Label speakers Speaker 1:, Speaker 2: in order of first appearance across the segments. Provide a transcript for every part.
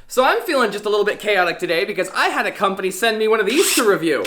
Speaker 1: So I'm feeling just a little bit chaotic today because I had a company send me one of these to review.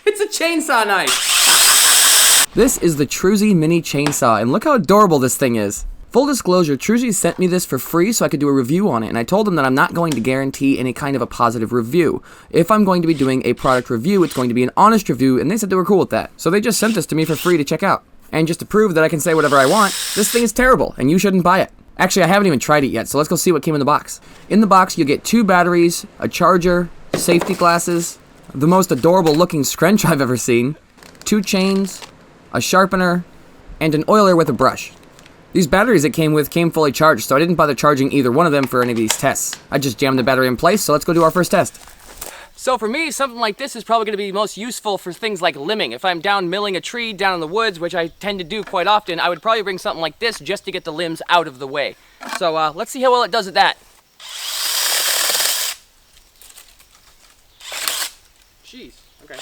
Speaker 1: It's a chainsaw knife. This is the Troozy mini chainsaw, and look how adorable this thing is. Full disclosure, Troozy sent me this for free so I could do a review on it, and I told them that I'm not going to guarantee any kind of a positive review. If I'm going to be doing a product review, it's going to be an honest review, and they said they were cool with that. So they just sent this to me for free to check out. And just to prove that I can say whatever I want, this thing is terrible, and you shouldn't buy it. Actually, I haven't even tried it yet, so let's go see what came in the box. In the box, you'll get 2 batteries, a charger, safety glasses, the most adorable looking scrunch I've ever seen, 2 chains, a sharpener, and an oiler with a brush. These batteries it came with came fully charged, so I didn't bother charging either one of them for any of these tests. I just jammed the battery in place, so let's go do our first test. So for me, something like this is probably going to be most useful for things like limbing. If I'm down milling a tree down in the woods, which I tend to do quite often, I would probably bring something like this just to get the limbs out of the way. So let's see how well it does at that. Jeez, okay.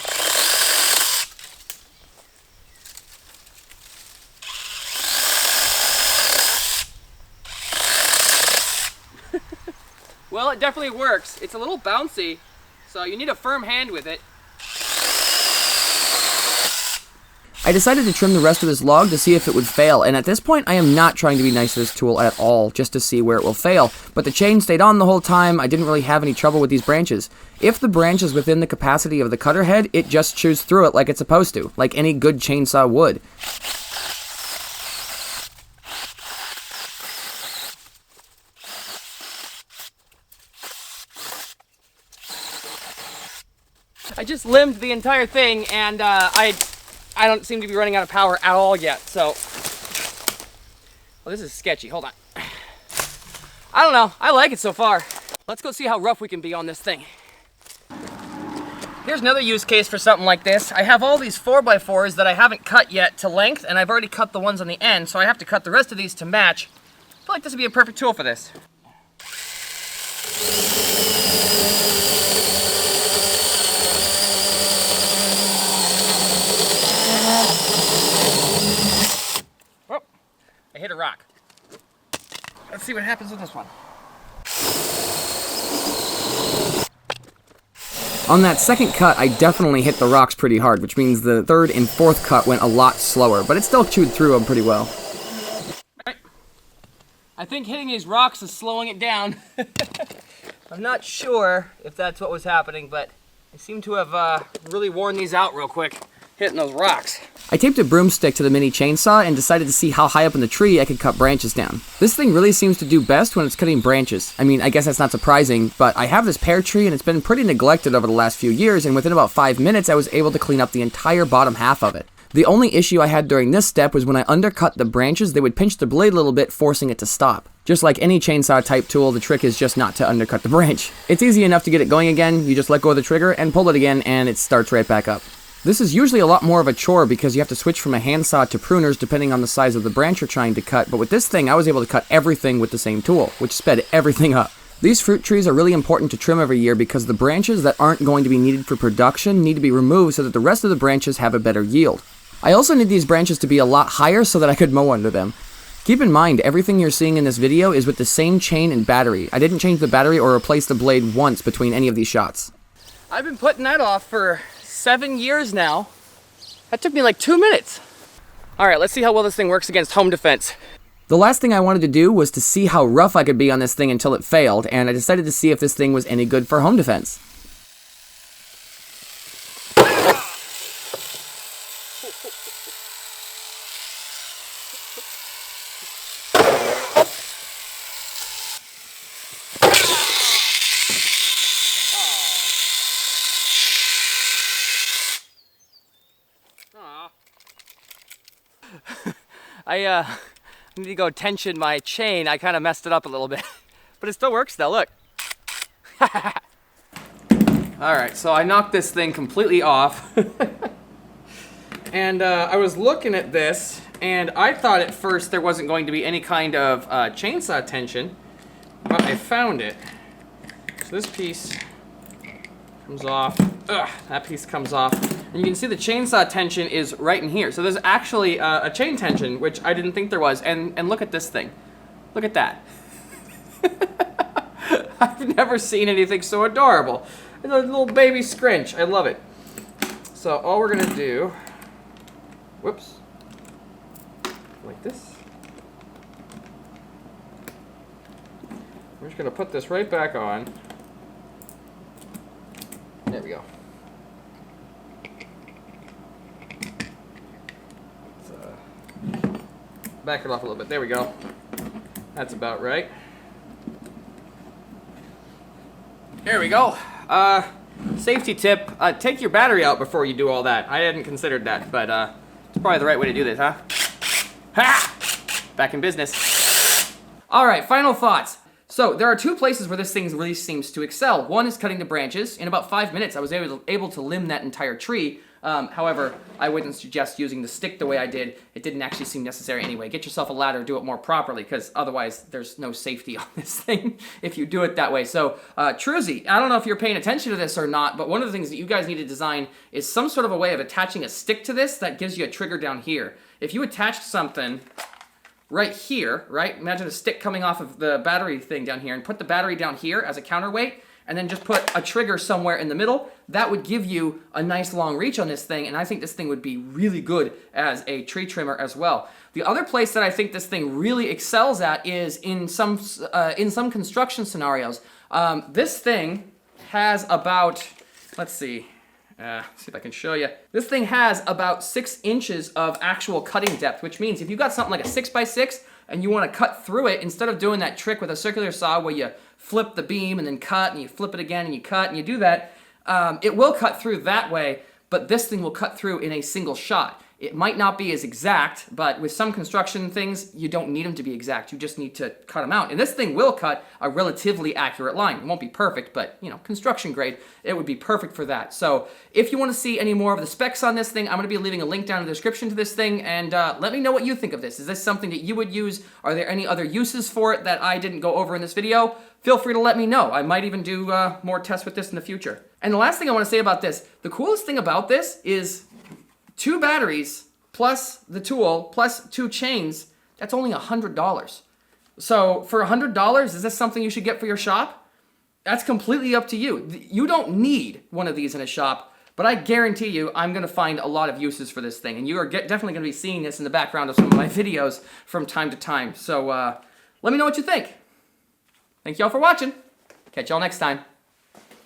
Speaker 1: Well, it definitely works. It's a little bouncy, so you need a firm hand with it. I decided to trim the rest of this log to see if it would fail, and at this point I am not trying to be nice to this tool at all, just to see where it will fail. But the chain stayed on the whole time. I didn't really have any trouble with these branches. If the branch is within the capacity of the cutter head, it just chews through it like it's supposed to, like any good chainsaw would. I just limbed the entire thing, and I don't seem to be running out of power at all yet, so... Well, this is sketchy. Hold on. I don't know. I like it so far. Let's go see how rough we can be on this thing. Here's another use case for something like this. I have all these 4x4s that I haven't cut yet to length, and I've already cut the ones on the end, so I have to cut the rest of these to match. I feel like this would be a perfect tool for this. I hit a rock. Let's see what happens with this one. On that second cut, I definitely hit the rocks pretty hard, which means the third and fourth cut went a lot slower, but it still chewed through them pretty well. I think hitting these rocks is slowing it down. I'm not sure if that's what was happening, but I seem to have really worn these out real quick, hitting those rocks. I taped a broomstick to the mini chainsaw and decided to see how high up in the tree I could cut branches down. This thing really seems to do best when it's cutting branches. I mean, I guess that's not surprising, but I have this pear tree and it's been pretty neglected over the last few years, and within about 5 minutes I was able to clean up the entire bottom half of it. The only issue I had during this step was when I undercut the branches, they would pinch the blade a little bit, forcing it to stop. Just like any chainsaw type tool, the trick is just not to undercut the branch. It's easy enough to get it going again. You just let go of the trigger and pull it again and it starts right back up. This is usually a lot more of a chore because you have to switch from a handsaw to pruners depending on the size of the branch you're trying to cut, but with this thing I was able to cut everything with the same tool, which sped everything up. These fruit trees are really important to trim every year because the branches that aren't going to be needed for production need to be removed so that the rest of the branches have a better yield. I also need these branches to be a lot higher so that I could mow under them. Keep in mind, everything you're seeing in this video is with the same chain and battery. I didn't change the battery or replace the blade once between any of these shots. I've been putting that off for 7 years now. That took me like 2 minutes. Alright, let's see how well this thing works against home defense. The last thing I wanted to do was to see how rough I could be on this thing until it failed, and I decided to see if this thing was any good for home defense. I need to go tension my chain. I kind of messed it up a little bit, but it still works though, look. Alright, so I knocked this thing completely off. And I was looking at this, and I thought at first there wasn't going to be any kind of chainsaw tension, but I found it. So this piece comes off. Ugh, that piece comes off. And you can see the chainsaw tension is right in here. So there's actually a chain tension, which I didn't think there was. And look at this thing. Look at that. I've never seen anything so adorable. It's a little baby scrinch. I love it. So all we're gonna do, whoops, like this. We're just gonna put this right back on. There we go. Let's, back it off a little bit. There we go. That's about right. There we go. Safety tip, take your battery out before you do all that. I hadn't considered that, but it's probably the right way to do this, huh? Ha! Back in business. All right, final thoughts. So there are two places where this thing really seems to excel. One is cutting the branches. In about 5 minutes, I was able to limb that entire tree. However, I wouldn't suggest using the stick the way I did. It didn't actually seem necessary anyway. Get yourself a ladder, do it more properly, because otherwise there's no safety on this thing if you do it that way. So, Troozy, I don't know if you're paying attention to this or not, but one of the things that you guys need to design is some sort of a way of attaching a stick to this that gives you a trigger down here. If you attached something right here, right? Imagine a stick coming off of the battery thing down here and put the battery down here as a counterweight and then just put a trigger somewhere in the middle. That would give you a nice long reach on this thing, and I think this thing would be really good as a tree trimmer as well. The other place that I think this thing really excels at is in some construction scenarios. This thing has about, let's see if I can show you. This thing has about 6 inches of actual cutting depth, which means if you've got something like a 6x6 and you want to cut through it, instead of doing that trick with a circular saw where you flip the beam and then cut and you flip it again and you cut and you do that, it will cut through that way, but this thing will cut through in a single shot. It might not be as exact, but with some construction things, you don't need them to be exact. You just need to cut them out. And this thing will cut a relatively accurate line. It won't be perfect, but, you know, construction grade, it would be perfect for that. So if you want to see any more of the specs on this thing, I'm going to be leaving a link down in the description to this thing, and let me know what you think of this. Is this something that you would use? Are there any other uses for it that I didn't go over in this video? Feel free to let me know. I might even do more tests with this in the future. And the last thing I want to say about this, the coolest thing about this is 2 batteries plus the tool plus 2 chains. That's only $100. So for $100, is this something you should get for your shop? That's completely up to you. You don't need one of these in a shop, but I guarantee you I'm going to find a lot of uses for this thing. And you are definitely going to be seeing this in the background of some of my videos from time to time. So let me know what you think. Thank y'all for watching. Catch y'all next time.